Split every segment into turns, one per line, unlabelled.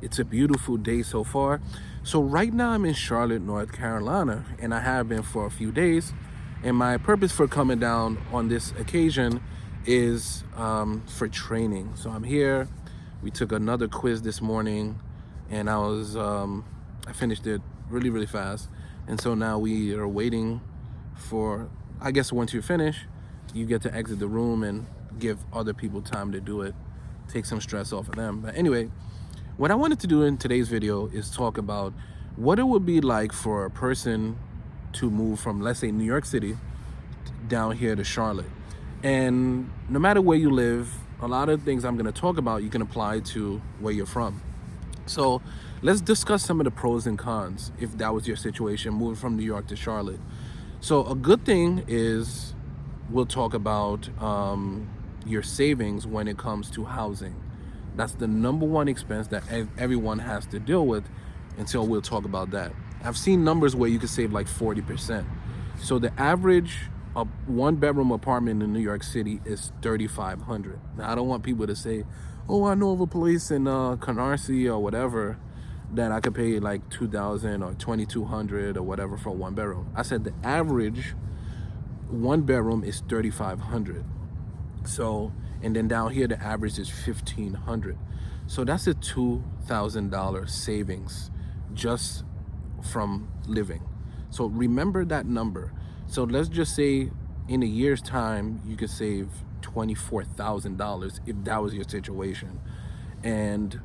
It's a beautiful day so far. So right now I'm in Charlotte, North Carolina, and I have been for a few days. And my purpose for coming down on this occasion is for training. So I'm here. We took another quiz this morning, and I finished it really, really fast. And so now we are waiting for, I guess once you finish, you get to exit the room and give other people time to do it, take some stress off of them. But anyway, what I wanted to do in today's video is talk about what it would be like for a person to move from, let's say, New York City down here to Charlotte. And no matter where you live, a lot of things I'm going to talk about you can apply to where you're from. So let's discuss some of the pros and cons if that was your situation, moving from New York to Charlotte. So a good thing is we'll talk about your savings when it comes to housing. That's the number one expense that everyone has to deal with, and so we'll talk about that. I've seen numbers where you can save like 40%. So the average one-bedroom apartment in New York City is $3,500. Now, I don't want people to say, oh, I know of a place in Canarsie or whatever that I could pay like $2,000 or $2,200 or whatever for one bedroom. I said the average one bedroom is $3,500. So, and then down here the average is $1,500. So that's a $2,000 savings just from living. So remember that number. So let's just say in a year's time you could save $24,000 if that was your situation. And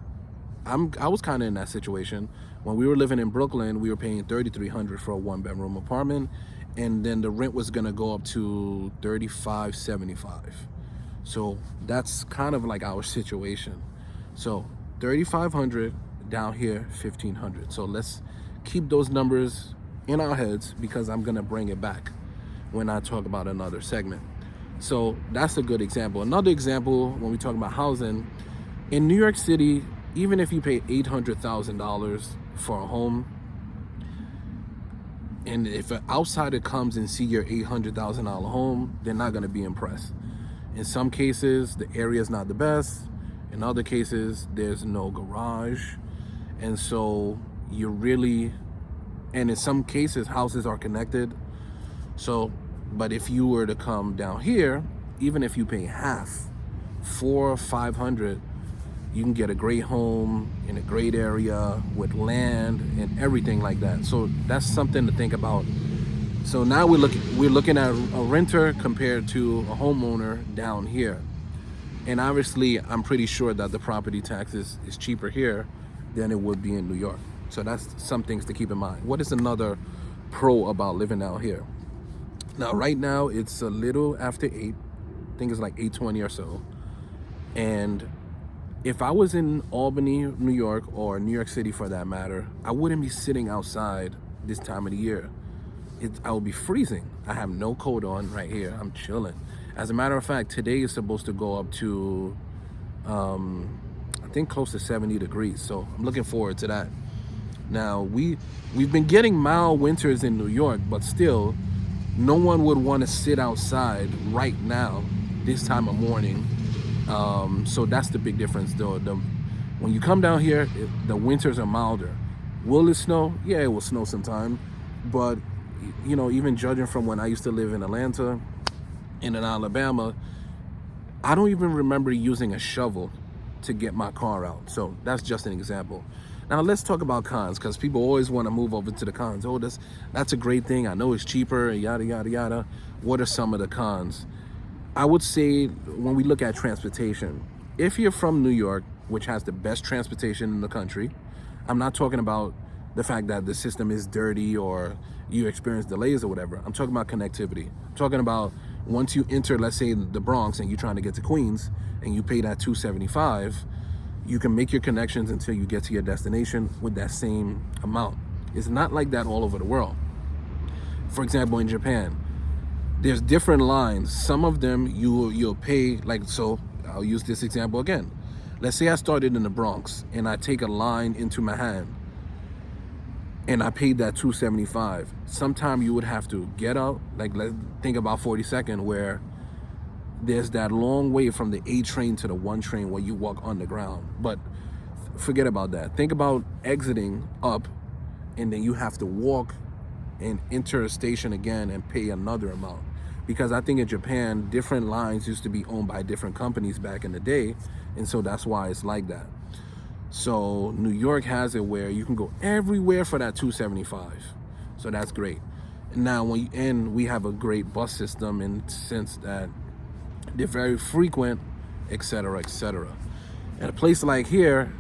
I was kind of in that situation. When we were living in Brooklyn, we were paying $3,300 for a one-bedroom apartment, and then the rent was gonna go up to $3,575. So that's kind of like our situation. So $3,500 down here, $1,500. So let's keep those numbers in our heads because I'm gonna bring it back when I talk about another segment. So that's a good example. Another example, when we talk about housing, in New York City, even if you pay $800,000 for a home, and if an outsider comes and see your $800,000 home, they're not gonna be impressed. In some cases, the area is not the best. In other cases, there's no garage. And so and in some cases, houses are connected. So, but if you were to come down here, even if you pay half, $400 or $500, you can get a great home in a great area with land and everything like that. So that's something to think about. So now we're looking at a renter compared to a homeowner down here. And obviously, I'm pretty sure that the property taxes is cheaper here than it would be in New York. So that's some things to keep in mind. What is another pro about living out here? Now, right now, it's a little after 8. I think it's like 8:20 or so. And if I was in Albany, New York, or New York City for that matter, I wouldn't be sitting outside this time of the year. I will be freezing. I have no coat on right here. I'm chilling. As a matter of fact, today is supposed to go up to, I think close to 70 degrees. So I'm looking forward to that. Now, we've been getting mild winters in New York, but still, no one would want to sit outside right now, this time of morning. So that's the big difference though. When you come down here, the winters are milder. Will it snow? Yeah, it will snow sometime. But you know, even judging from when I used to live in Atlanta and in Alabama, I don't even remember using a shovel to get my car out. So that's just an example. Now let's talk about cons, because people always want to move over to the cons. Oh, that's a great thing. I know it's cheaper, yada, yada, yada. What are some of the cons? I would say when we look at transportation, if you're from New York, which has the best transportation in the country, I'm not talking about the fact that the system is dirty or you experience delays or whatever. I'm talking about connectivity. I'm talking about once you enter, let's say, the Bronx and you're trying to get to Queens and you pay that $275, you can make your connections until you get to your destination with that same amount. It's not like that all over the world. For example, in Japan, there's different lines. Some of them you'll pay, like, so I'll use this example again. Let's say I started in the Bronx and I take a line into Manhattan and I paid that $275. Sometime you would have to get out, like, let's think about 42nd, where there's that long way from the A train to the 1 train where you walk on the ground. But forget about that. Think about exiting up, and then you have to walk and enter a station again and pay another amount. Because I think in Japan, different lines used to be owned by different companies back in the day, and so that's why it's like that. So New York has it where you can go everywhere for that $2.75. So that's great. Now, we have a great bus system in the sense that they're very frequent, etc., etc. At a place like here,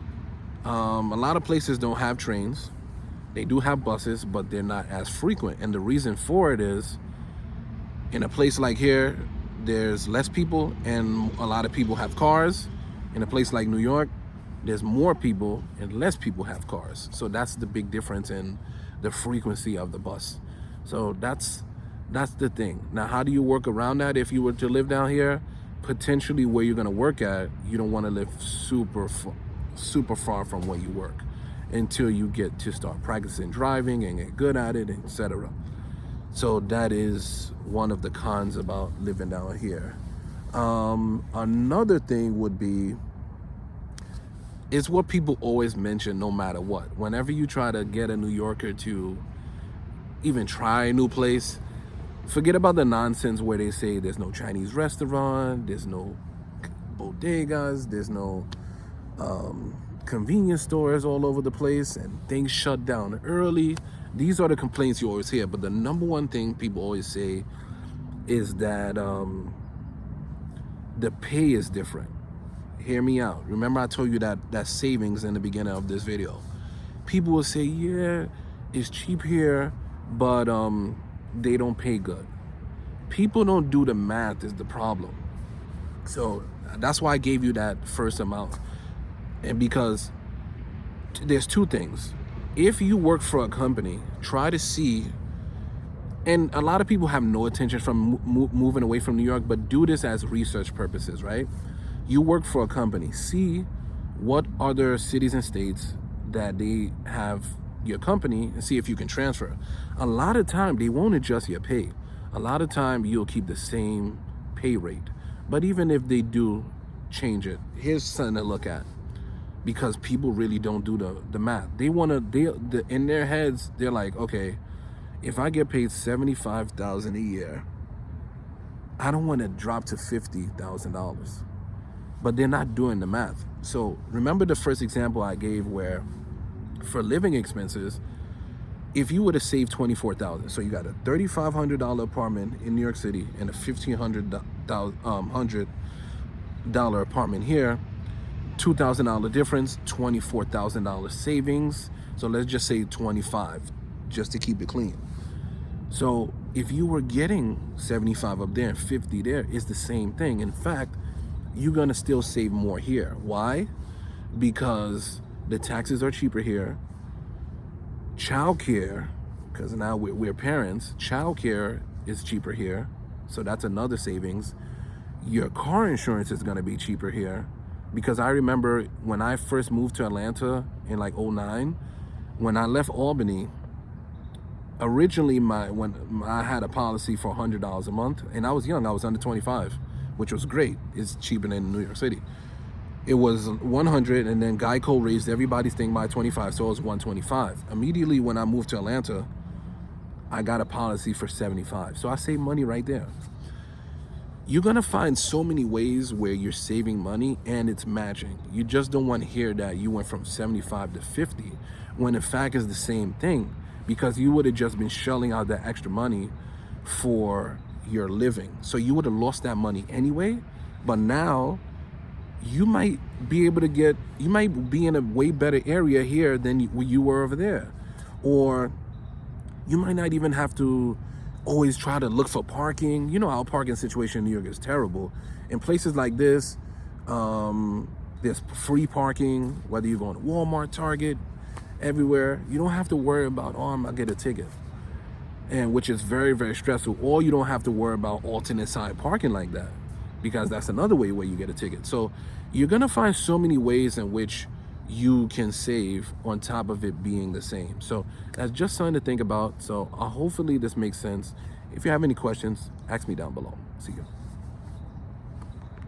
a lot of places don't have trains. They do have buses, but they're not as frequent. And the reason for it is, in a place like here, there's less people and a lot of people have cars. In a place like New York, there's more people and less people have cars. So that's the big difference in the frequency of the bus. So that's the thing. Now, how do you work around that? If you were to live down here, potentially where you're gonna work at, you don't wanna live super far from where you work until you get to start practicing driving and get good at it, etc. So that is one of the cons about living down here. Another thing would be, it's what people always mention no matter what. Whenever you try to get a New Yorker to even try a new place, forget about the nonsense where they say there's no Chinese restaurant, there's no bodegas, there's no convenience stores all over the place, and things shut down early. These are the complaints you always hear, but the number one thing people always say is that the pay is different. Hear me out. Remember I told you that savings in the beginning of this video. People will say, yeah, it's cheap here, but they don't pay good. People don't do the math is the problem. So that's why I gave you that first amount. And because there's two things. If you work for a company, try to see, and a lot of people have no intention from moving away from New York, but do this as research purposes, right? You work for a company, see what other cities and states that they have your company and see if you can transfer. A lot of time they won't adjust your pay. A lot of time you'll keep the same pay rate. But even if they do change it, here's something to look at. Because people really don't do the math. They in their heads, they're like, okay, if I get paid $75,000 a year, I don't want to drop to $50,000. But they're not doing the math. So remember the first example I gave where for living expenses, if you were to save $24,000, so you got a $3,500 apartment in New York City and a $1,500 apartment here, $2,000 difference, $24,000 savings. So let's just say 25, just to keep it clean. So if you were getting 75 up there and 50 there, it's the same thing. In fact, you're gonna still save more here. Why? Because the taxes are cheaper here. Childcare, because now we're parents, childcare is cheaper here. So that's another savings. Your car insurance is gonna be cheaper here. Because I remember when I first moved to Atlanta in like 2009, when I left Albany, originally when I had a policy for $100 a month, and I was young, I was under 25, which was great. It's cheaper than New York City. It was 100, and then Geico raised everybody's thing by 25, so it was 125. Immediately when I moved to Atlanta, I got a policy for 75. So I saved money right there. You're gonna find so many ways where you're saving money and it's matching. You just don't want to hear that you went from 75 to 50, when in fact it's the same thing, because you would have just been shelling out that extra money for your living. So you would have lost that money anyway, but now you might be able to you might be in a way better area here than you were over there. Or you might not even have to always try to look for parking. You know how parking situation in New York is terrible. In places like this, there's free parking, whether you're going to Walmart, Target, everywhere. You don't have to worry about, oh, I'm gonna get a ticket. And which is very, very stressful. Or you don't have to worry about alternate side parking like that, because that's another way where you get a ticket. So you're gonna find so many ways in which you can save on top of it being the same. So that's just something to think about. So hopefully this makes sense. If you have any questions, ask me down below. See you.